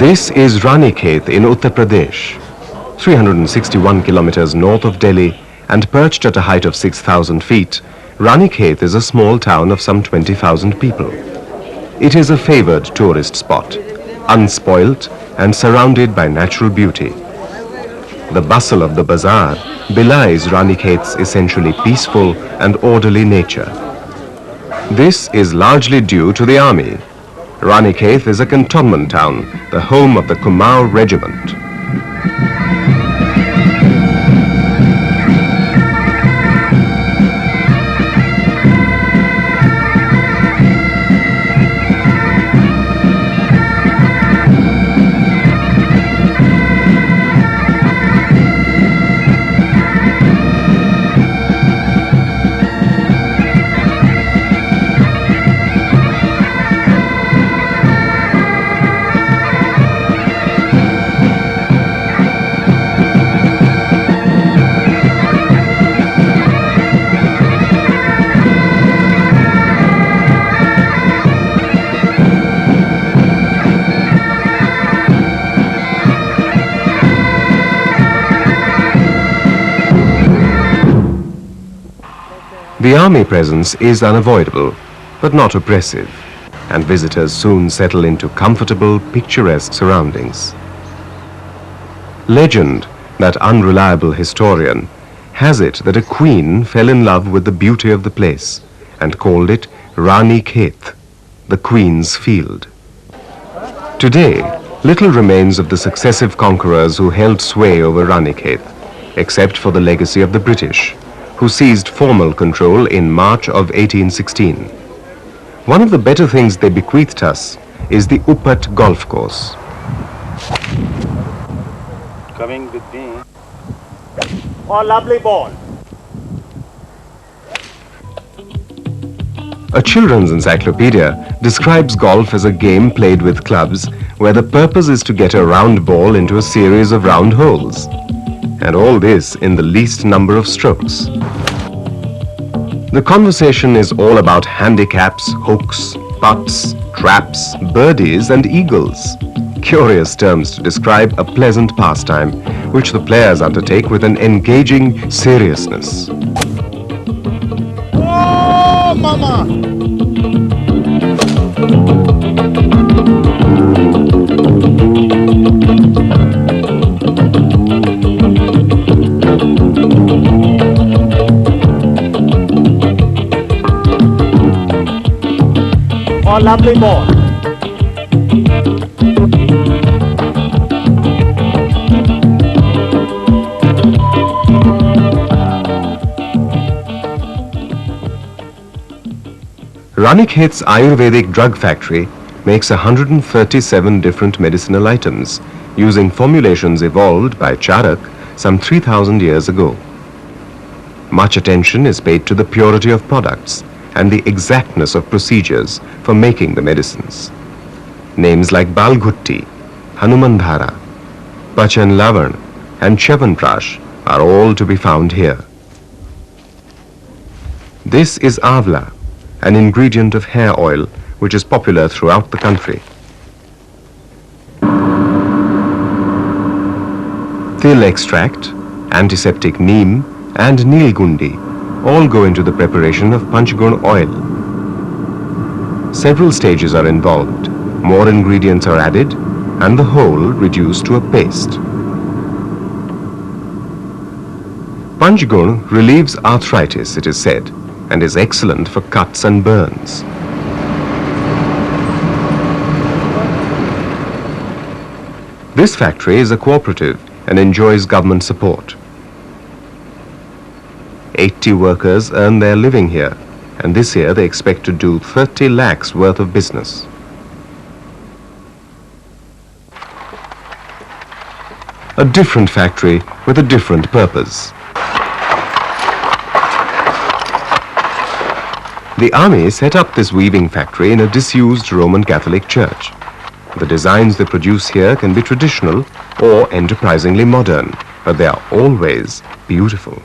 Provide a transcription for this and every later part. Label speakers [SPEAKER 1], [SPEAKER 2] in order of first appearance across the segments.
[SPEAKER 1] This is Ranikhet in Uttar Pradesh, 361 kilometers north of Delhi and perched at a height of 6,000 feet. Ranikhet is a small town of some 20,000 people. It is a favored tourist spot, unspoilt and surrounded by natural beauty. The bustle of the bazaar belies Ranikhet's essentially peaceful and orderly nature. This is largely due to the army. Ranikhet is a cantonment town, the home of the Kumaon Regiment. The army presence is unavoidable, but not oppressive, and visitors soon settle into comfortable, picturesque surroundings. Legend, that unreliable historian, has it that a queen fell in love with the beauty of the place and called it Ranikhet, the Queen's Field. Today, little remains of the successive conquerors who held sway over Ranikhet, except for the legacy of the British, who seized formal control in March of 1816. One of the better things they bequeathed us is the Uppat golf course.
[SPEAKER 2] Coming with me. Oh, lovely ball.
[SPEAKER 1] A children's encyclopedia describes golf as a game played with clubs where the purpose is to get a round ball into a series of round holes. And all this in the least number of strokes. The conversation is all about handicaps, hooks, putts, traps, birdies and eagles. Curious terms to describe a pleasant pastime which the players undertake with an engaging seriousness.
[SPEAKER 2] Oh, mama! Oh, lovely ball.
[SPEAKER 1] Ranikhet's Ayurvedic drug factory makes 137 different medicinal items using formulations evolved by Charak some 3,000 years ago. Much attention is paid to the purity of products and the exactness of procedures for making the medicines. Names like Balghutti, Hanumandhara, Pachan Lavan and Chavanprash are all to be found here. This is Avla, an ingredient of hair oil which is popular throughout the country. Til extract, antiseptic neem and nilgundi all go into the preparation of Panchguna oil. Several stages are involved, more ingredients are added, and the whole reduced to a paste. Panchguna relieves arthritis, it is said, and is excellent for cuts and burns. This factory is a cooperative and enjoys government support. 80 workers earn their living here, and this year they expect to do 30 lakhs worth of business. A different factory with a different purpose. The army set up this weaving factory in a disused Roman Catholic church. The designs they produce here can be traditional or enterprisingly modern, but they are always beautiful.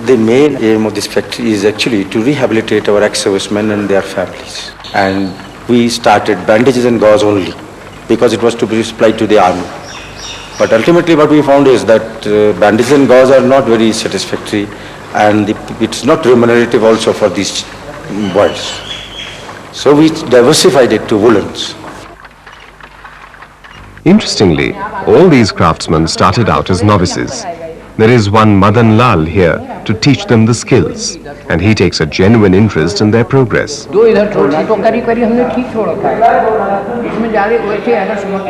[SPEAKER 3] The main aim of this factory is actually to rehabilitate our ex-servicemen and their families. And we started bandages and gauze only because it was to be supplied to the army. But ultimately what we found is that bandages and gauze are not very satisfactory, and it's not remunerative also for these boys. So we diversified it to woolens.
[SPEAKER 1] Interestingly, all these craftsmen started out as novices. There is one Madan Lal here to teach them the skills, and he takes a genuine interest in their progress.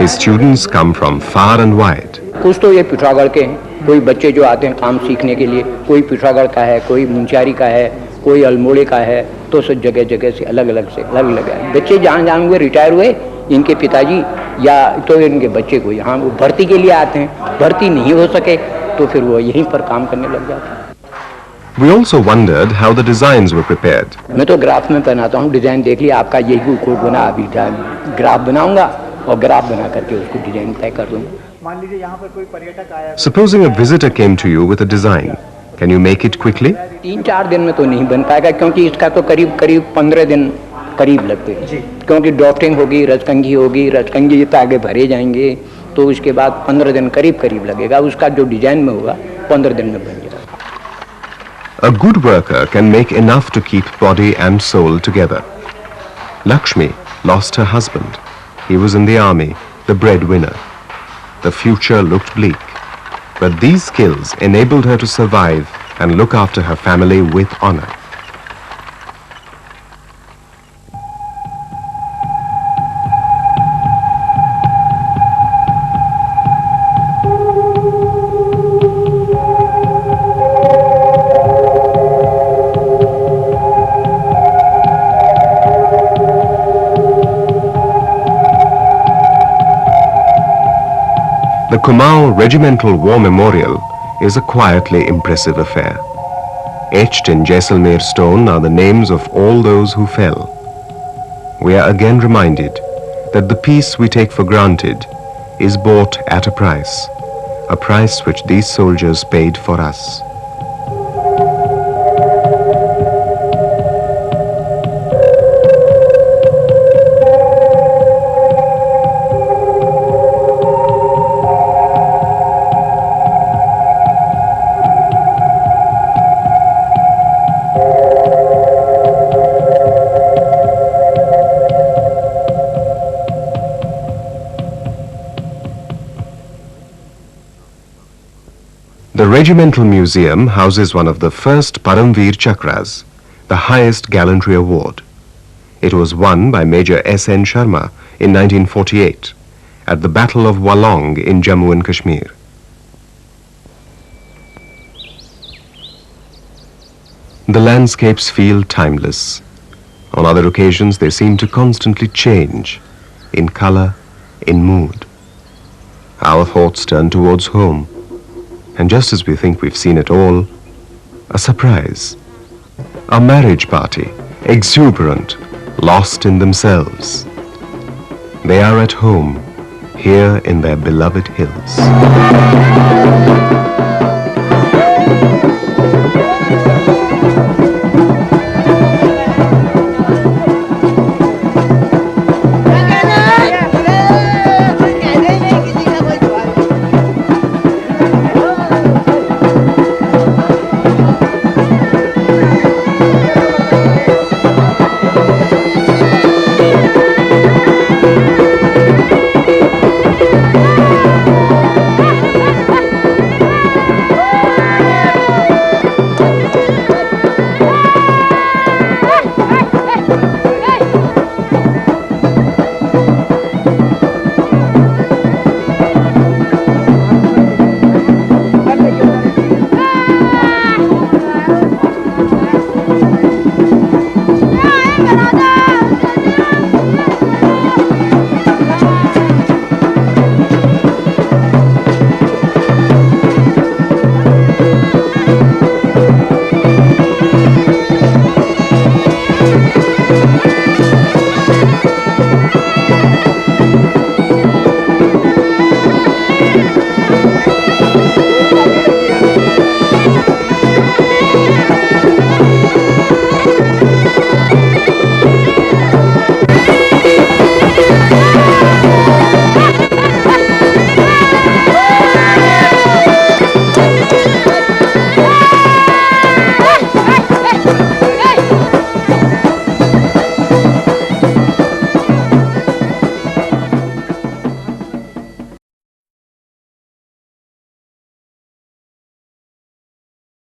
[SPEAKER 1] His students come from far and wide.
[SPEAKER 4] कुछ तो ये पिथौरागढ़ के हैं, कोई बच्चे जो आते हैं काम सीखने के लिए, कोई पिथौरागढ़ का है, कोई मुंचारी का है, कोई अल्मोड़े का है, तो सब जगह जगह से अलग अलग है। बच्चे जहाँ जहाँ हुए रिटायर हुए, इनके पिताजी या तो इनके बच्चे को यहाँ वो भर्ती के लिए आते हैं, भर्ती नहीं हो सके तो फिर वो यहीं पर काम करने लग जाते हैं।
[SPEAKER 1] We also wondered how the designs were prepared.
[SPEAKER 4] मैं तो ग्राफ में बनाता हूँ, डिजाइन देख लिया आपका यही कोड बना, अभी ग्राफ बनाऊंगा और ग्राफ बना करके उसको डिजाइन तय कर दूंगा।
[SPEAKER 5] मान लीजिए यहाँ पर कोई पर्यटक आया।
[SPEAKER 1] Supposing a visitor came to you with a design, can you make it quickly?
[SPEAKER 4] 3-4 दिन में तो नहीं बन पाएगा, क्योंकि इसका तो करीब 15 दिन करीब लगते हैं, क्योंकि ड्राफ्टिंग होगी, रजकंगी पे आगे भरे जाएंगे, तो उसके बाद 15 दिन करीब लगेगा। उसका जो डिजाइन में होगा 15 दिन में बन जाएगा।
[SPEAKER 1] A good worker can make enough to keep body and soul together. Lakshmi lost her husband. He was in the army, the breadwinner. The future looked bleak, but these skills enabled her to survive and look after her family with honor. The Kumaon Regimental War Memorial is a quietly impressive affair. Etched in Jaisalmer stone are the names of all those who fell. We are again reminded that the peace we take for granted is bought at a price which these soldiers paid for us. The Regimental Museum houses one of the first Paramveer Chakras, the highest gallantry award. It was won by Major S.N. Sharma in 1948 at the Battle of Walong in Jammu and Kashmir. The landscapes feel timeless. On other occasions they seem to constantly change in color, in mood. Our thoughts turn towards home. And just as we think we've seen it all, a surprise. A marriage party, exuberant, lost in themselves. They are at home, here in their beloved hills.